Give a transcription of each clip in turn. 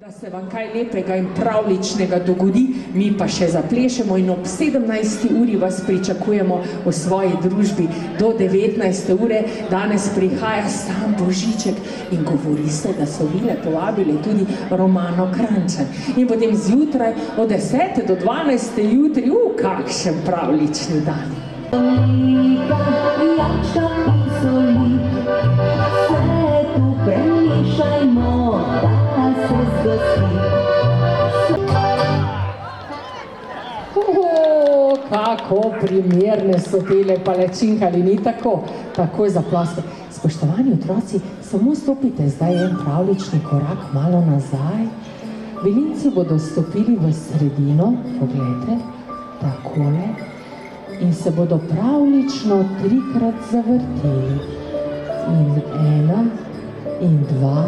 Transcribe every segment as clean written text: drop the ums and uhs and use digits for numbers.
Da se vam kaj lepega in pravličnega dogodi, mi pa še zaplešemo in ob 17. uri vas pričakujemo v svoji družbi do 19. ure. Danes prihaja sam Božiček in govori se, da so vile povabili tudi Romano Kranjčan. In potem zjutraj od 10. do 12. jutri, kakšen pravlični dan. Kako primerne so tele palačinke, ali ni tako? Takoj zaploske. Spoštovani otroci, samo stopite zdaj en pravlični korak malo nazaj. Vilinci bodo stopili v sredino, poglejte, takole, in se bodo pravlično 3-krat zavrteli. In 1, in 2,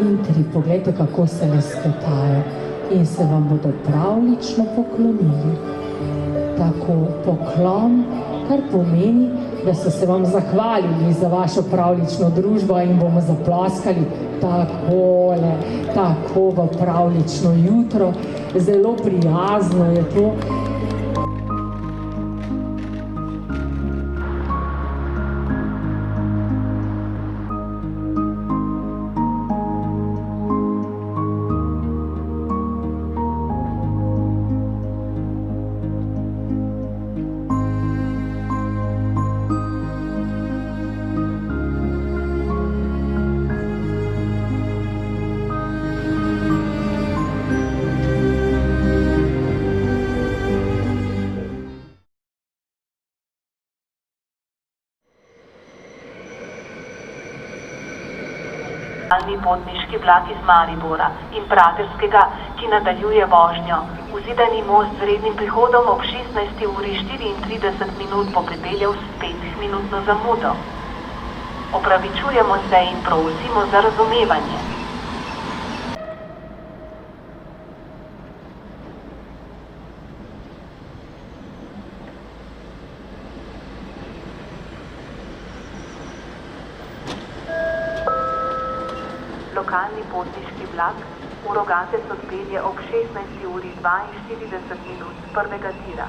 in 3. Poglejte, kako se lesketajo. In se vam bodo pravlično poklonili. Tako poklon, kar pomeni, da so se vam zahvalili za vašo pravlično družbo in bomo zaploskali takole, tako v pravlično jutro. Zelo prijazno je to. Potniški vlak iz Maribora in Pragerskega, ki nadaljuje vožnjo. Vzidani most z rednim prihodom ob 16. uri 34 minut bo pripeljal s 5-minutno zamudo. Opravičujemo se in prosimo za razumevanje. Lokalni potniški vlak v Rogate se odpelje ob 16. uri 42 minut z prvega tira.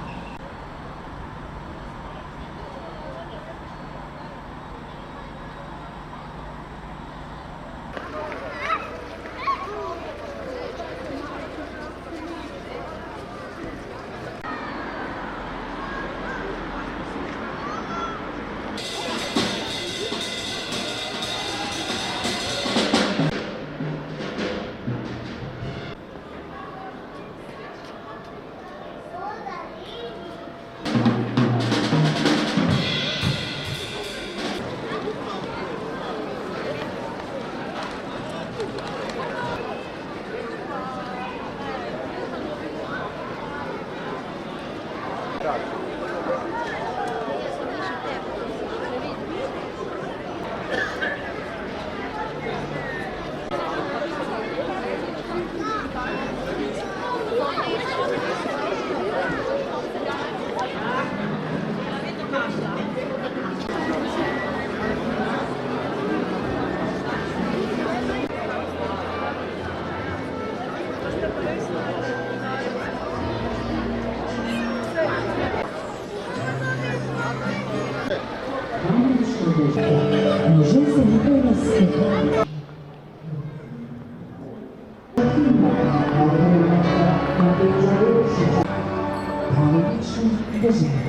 Правильно,